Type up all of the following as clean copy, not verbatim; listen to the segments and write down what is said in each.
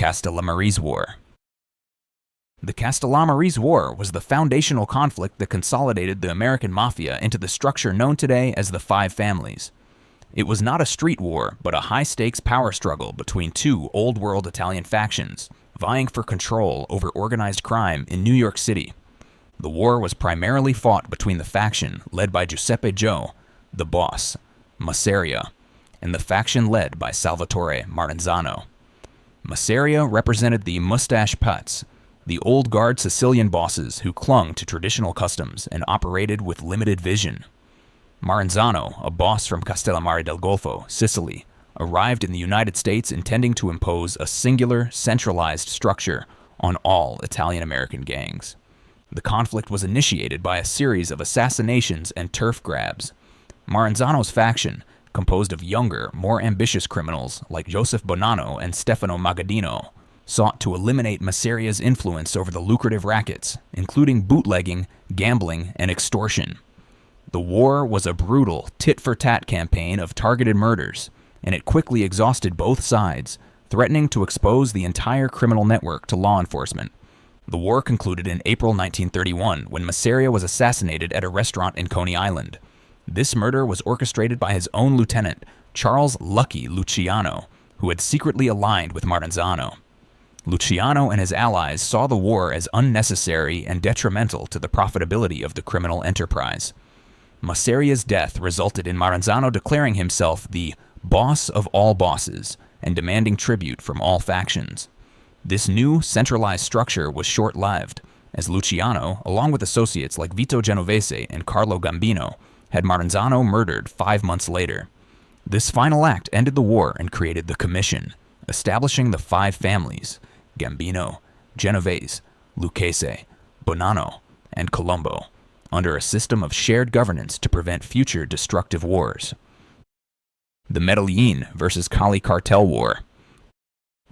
Castellammares War. The Castellammares War was the foundational conflict that consolidated the American Mafia into the structure known today as the Five Families. It was not a street war, but a high-stakes power struggle between two old-world Italian factions, vying for control over organized crime in New York City. The war was primarily fought between the faction led by Giuseppe Joe, the boss, Masseria, and the faction led by Salvatore Maranzano. Masseria represented the mustache putts, the old guard Sicilian bosses who clung to traditional customs and operated with limited vision. Maranzano, a boss from Castellammare del Golfo, Sicily, arrived in the United States intending to impose a singular, centralized structure on all Italian-American gangs. The conflict was initiated by a series of assassinations and turf grabs. Maranzano's faction, composed of younger, more ambitious criminals like Joseph Bonanno and Stefano Magaddino, sought to eliminate Masseria's influence over the lucrative rackets, including bootlegging, gambling, and extortion. The war was a brutal, tit-for-tat campaign of targeted murders, and it quickly exhausted both sides, threatening to expose the entire criminal network to law enforcement. The war concluded in April 1931 when Masseria was assassinated at a restaurant in Coney Island. This murder was orchestrated by his own lieutenant, Charles "Lucky" Luciano, who had secretly aligned with Maranzano. Luciano and his allies saw the war as unnecessary and detrimental to the profitability of the criminal enterprise. Masseria's death resulted in Maranzano declaring himself the boss of all bosses and demanding tribute from all factions. This new, centralized structure was short-lived, as Luciano, along with associates like Vito Genovese and Carlo Gambino, had Maranzano murdered 5 months later. This final act ended the war and created the Commission, establishing the Five Families: Gambino, Genovese, Lucchese, Bonanno, and Colombo, under a system of shared governance to prevent future destructive wars. The Medellin versus Cali Cartel War.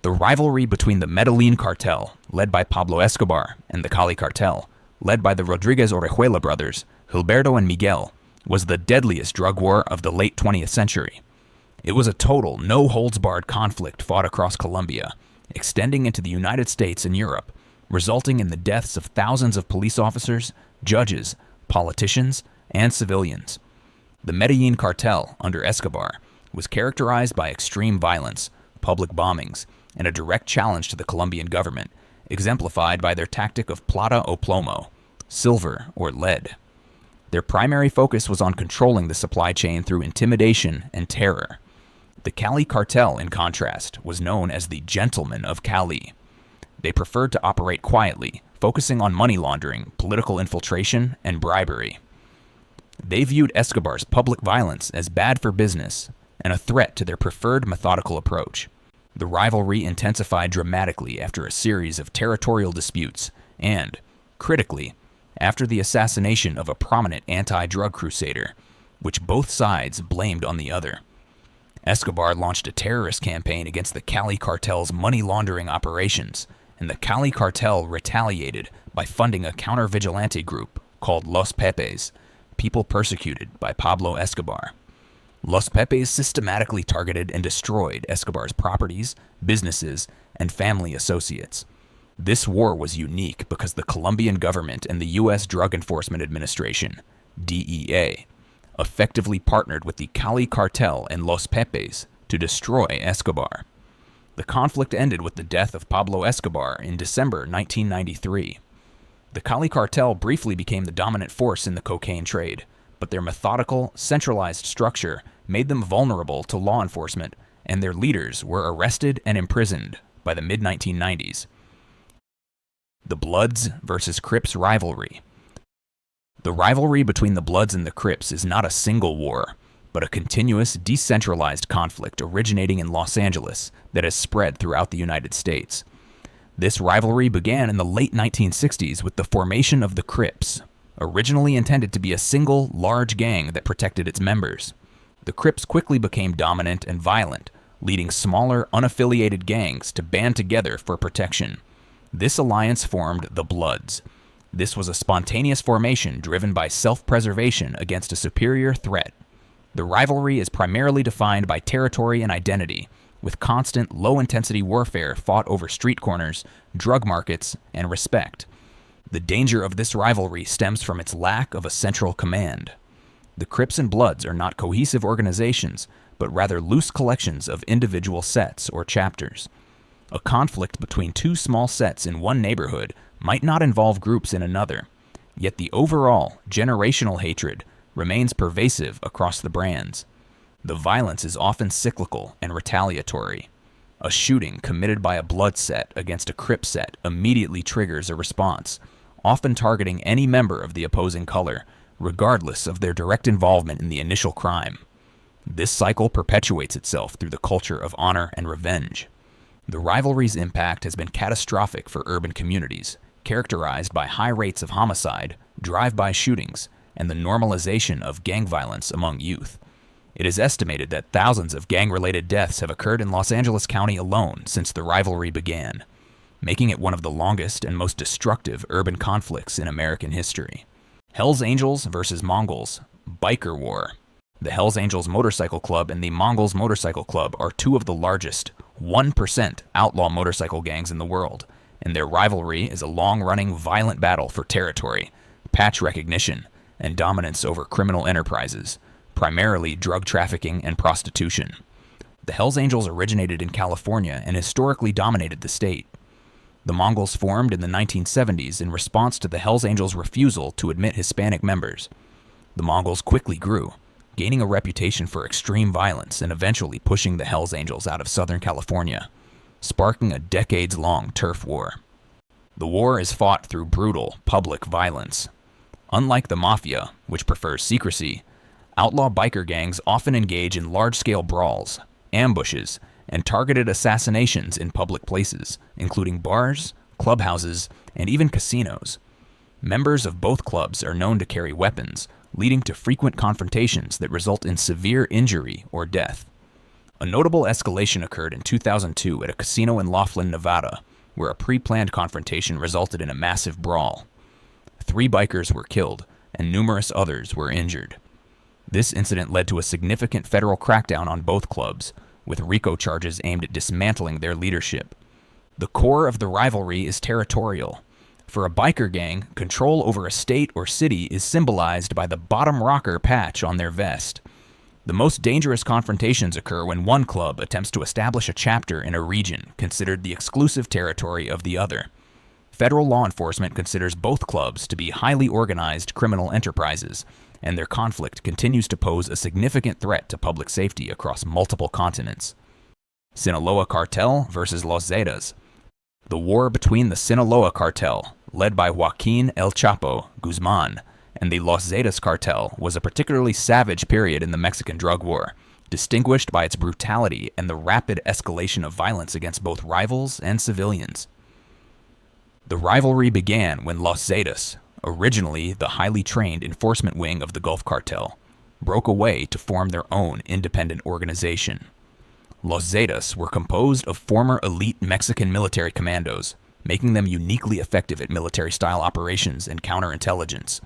The rivalry between the Medellin cartel, led by Pablo Escobar, and the Cali cartel, led by the Rodriguez Orejuela brothers, Gilberto and Miguel, was the deadliest drug war of the late 20th century. It was a total, no-holds-barred conflict fought across Colombia, extending into the United States and Europe, resulting in the deaths of thousands of police officers, judges, politicians, and civilians. The Medellin cartel, under Escobar, was characterized by extreme violence, public bombings, and a direct challenge to the Colombian government, exemplified by their tactic of plata o plomo, silver or lead. Their primary focus was on controlling the supply chain through intimidation and terror. The Cali cartel, in contrast, was known as the Gentlemen of Cali. They preferred to operate quietly, focusing on money laundering, political infiltration, and bribery. They viewed Escobar's public violence as bad for business and a threat to their preferred methodical approach. The rivalry intensified dramatically after a series of territorial disputes and, critically, after the assassination of a prominent anti-drug crusader, which both sides blamed on the other. Escobar launched a terrorist campaign against the Cali cartel's money laundering operations, and the Cali cartel retaliated by funding a counter-vigilante group called Los Pepes, people persecuted by Pablo Escobar. Los Pepes systematically targeted and destroyed Escobar's properties, businesses, and family associates. This war was unique because the Colombian government and the U.S. Drug Enforcement Administration, DEA, effectively partnered with the Cali cartel and Los Pepes to destroy Escobar. The conflict ended with the death of Pablo Escobar in December 1993. The Cali cartel briefly became the dominant force in the cocaine trade, but their methodical, centralized structure made them vulnerable to law enforcement, and their leaders were arrested and imprisoned by the mid-1990s. The Bloods versus Crips rivalry. The rivalry between the Bloods and the Crips is not a single war, but a continuous, decentralized conflict originating in Los Angeles that has spread throughout the United States. This rivalry began in the late 1960s with the formation of the Crips, originally intended to be a single, large gang that protected its members. The Crips quickly became dominant and violent, leading smaller, unaffiliated gangs to band together for protection. This alliance formed the Bloods. This was a spontaneous formation driven by self-preservation against a superior threat. The rivalry is primarily defined by territory and identity, with constant, low-intensity warfare fought over street corners, drug markets, and respect. The danger of this rivalry stems from its lack of a central command. The Crips and Bloods are not cohesive organizations, but rather loose collections of individual sets or chapters. A conflict between two small sets in one neighborhood might not involve groups in another, yet the overall, generational hatred remains pervasive across the brands. The violence is often cyclical and retaliatory. A shooting committed by a Blood set against a Crip set immediately triggers a response, often targeting any member of the opposing color, regardless of their direct involvement in the initial crime. This cycle perpetuates itself through the culture of honor and revenge. The rivalry's impact has been catastrophic for urban communities, characterized by high rates of homicide, drive-by shootings, and the normalization of gang violence among youth. It is estimated that thousands of gang-related deaths have occurred in Los Angeles County alone since the rivalry began, making it one of the longest and most destructive urban conflicts in American history. Hells Angels versus Mongols, Biker War. The Hells Angels Motorcycle Club and the Mongols Motorcycle Club are two of the largest 1% outlaw motorcycle gangs in the world, and their rivalry is a long-running violent battle for territory, patch recognition, and dominance over criminal enterprises, primarily drug trafficking and prostitution. The Hells Angels originated in California and historically dominated the state. The Mongols formed in the 1970s in response to the Hells Angels' refusal to admit Hispanic members. The Mongols quickly grew, gaining a reputation for extreme violence and eventually pushing the Hells Angels out of Southern California, sparking a decades-long turf war. The war is fought through brutal, public violence. Unlike the Mafia, which prefers secrecy, outlaw biker gangs often engage in large-scale brawls, ambushes, and targeted assassinations in public places, including bars, clubhouses, and even casinos. Members of both clubs are known to carry weapons, leading to frequent confrontations that result in severe injury or death. A notable escalation occurred in 2002 at a casino in Laughlin, Nevada, where a pre-planned confrontation resulted in a massive brawl. 3 bikers were killed, and numerous others were injured. This incident led to a significant federal crackdown on both clubs, with RICO charges aimed at dismantling their leadership. The core of the rivalry is territorial. For a biker gang, control over a state or city is symbolized by the bottom rocker patch on their vest. The most dangerous confrontations occur when one club attempts to establish a chapter in a region considered the exclusive territory of the other. Federal law enforcement considers both clubs to be highly organized criminal enterprises, and their conflict continues to pose a significant threat to public safety across multiple continents. Sinaloa Cartel versus Los Zetas. The war between the Sinaloa Cartel, led by Joaquin El Chapo Guzman, and the Los Zetas Cartel was a particularly savage period in the Mexican drug war, distinguished by its brutality and the rapid escalation of violence against both rivals and civilians. The rivalry began when Los Zetas, originally the highly trained enforcement wing of the Gulf Cartel, broke away to form their own independent organization. Los Zetas were composed of former elite Mexican military commandos, making them uniquely effective at military-style operations and counterintelligence.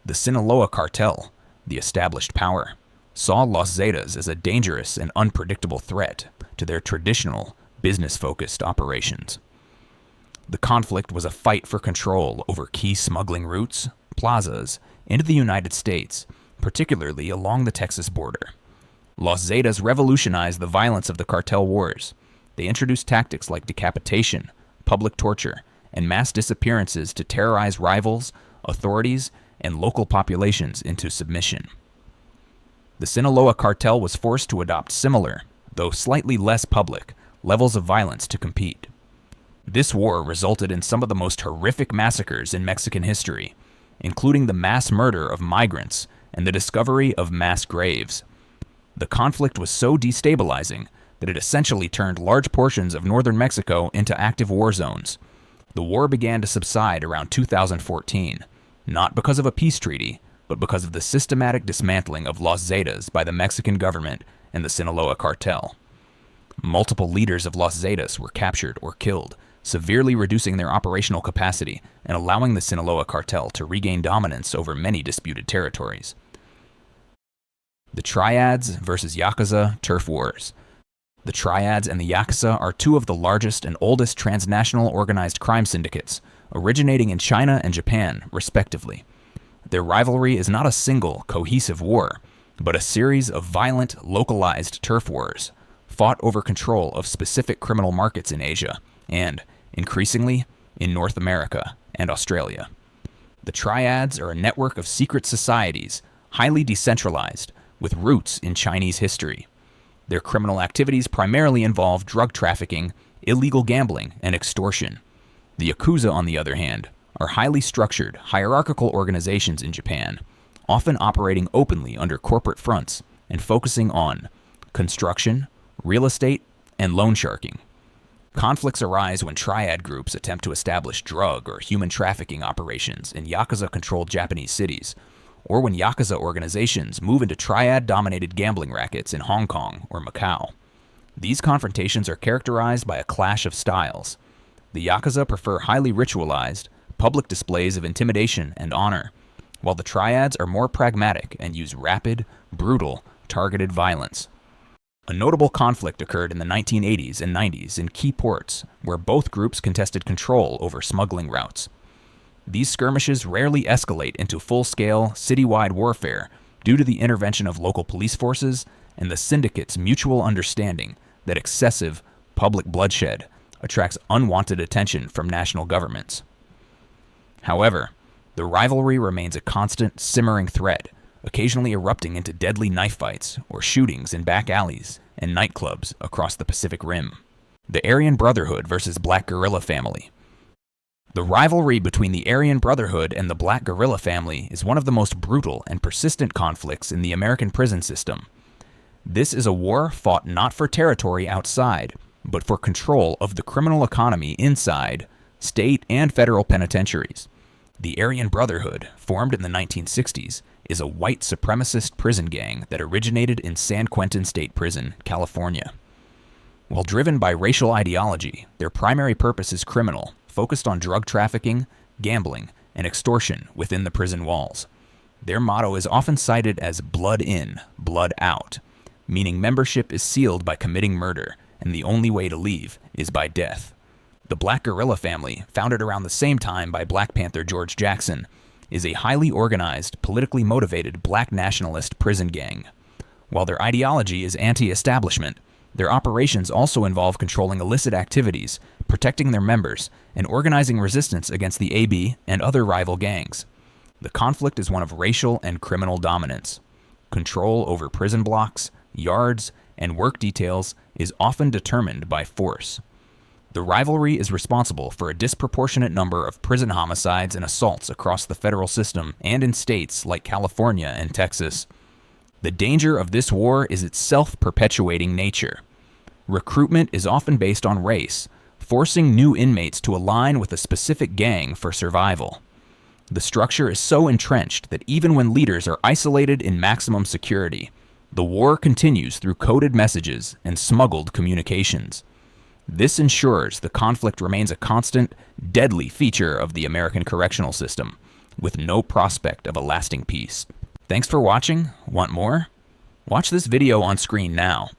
The Sinaloa Cartel, the established power, saw Los Zetas as a dangerous and unpredictable threat to their traditional, business-focused operations. The conflict was a fight for control over key smuggling routes, plazas, into the United States, particularly along the Texas border. Los Zetas revolutionized the violence of the cartel wars. They introduced tactics like decapitation, public torture, and mass disappearances to terrorize rivals, authorities, and local populations into submission. The Sinaloa Cartel was forced to adopt similar, though slightly less public, levels of violence to compete. This war resulted in some of the most horrific massacres in Mexican history, including the mass murder of migrants and the discovery of mass graves. The conflict was so destabilizing that it essentially turned large portions of northern Mexico into active war zones. The war began to subside around 2014, not because of a peace treaty, but because of the systematic dismantling of Los Zetas by the Mexican government and the Sinaloa Cartel. Multiple leaders of Los Zetas were captured or killed, severely reducing their operational capacity and allowing the Sinaloa Cartel to regain dominance over many disputed territories. The Triads versus Yakuza turf wars. The triads and the Yakuza are two of the largest and oldest transnational organized crime syndicates, originating in China and Japan, respectively. Their rivalry is not a single, cohesive war, but a series of violent, localized turf wars, fought over control of specific criminal markets in Asia, and, increasingly, in North America and Australia. The triads are a network of secret societies, highly decentralized, with roots in Chinese history. Their criminal activities primarily involve drug trafficking, illegal gambling, and extortion. The Yakuza, on the other hand, are highly structured, hierarchical organizations in Japan, often operating openly under corporate fronts and focusing on construction, real estate, and loan sharking. Conflicts arise when triad groups attempt to establish drug or human trafficking operations in Yakuza-controlled Japanese cities, or when Yakuza organizations move into triad-dominated gambling rackets in Hong Kong or Macau. These confrontations are characterized by a clash of styles. The Yakuza prefer highly ritualized, public displays of intimidation and honor, while the triads are more pragmatic and use rapid, brutal, targeted violence. A notable conflict occurred in the 1980s and 90s in key ports, where both groups contested control over smuggling routes. These skirmishes rarely escalate into full-scale, citywide warfare due to the intervention of local police forces and the syndicate's mutual understanding that excessive, public bloodshed attracts unwanted attention from national governments. However, the rivalry remains a constant, simmering threat, occasionally erupting into deadly knife fights or shootings in back alleys and nightclubs across the Pacific Rim. The Aryan Brotherhood versus Black Guerrilla Family. The rivalry between the Aryan Brotherhood and the Black Guerrilla Family is one of the most brutal and persistent conflicts in the American prison system. This is a war fought not for territory outside, but for control of the criminal economy inside state and federal penitentiaries. The Aryan Brotherhood, formed in the 1960s, is a white supremacist prison gang that originated in San Quentin State Prison, California. While driven by racial ideology, their primary purpose is criminal, focused on drug trafficking, gambling, and extortion within the prison walls. Their motto is often cited as blood in, blood out, meaning membership is sealed by committing murder, and the only way to leave is by death. The Black Guerrilla Family, founded around the same time by Black Panther George Jackson, is a highly organized, politically motivated black nationalist prison gang. While their ideology is anti-establishment, their operations also involve controlling illicit activities, protecting their members, and organizing resistance against the AB and other rival gangs. The conflict is one of racial and criminal dominance. Control over prison blocks, yards, and work details is often determined by force. The rivalry is responsible for a disproportionate number of prison homicides and assaults across the federal system and in states like California and Texas. The danger of this war is its self-perpetuating nature. Recruitment is often based on race, forcing new inmates to align with a specific gang for survival. The structure is so entrenched that even when leaders are isolated in maximum security, the war continues through coded messages and smuggled communications. This ensures the conflict remains a constant, deadly feature of the American correctional system, with no prospect of a lasting peace. Thanks for watching. Want more? Watch this video on screen now.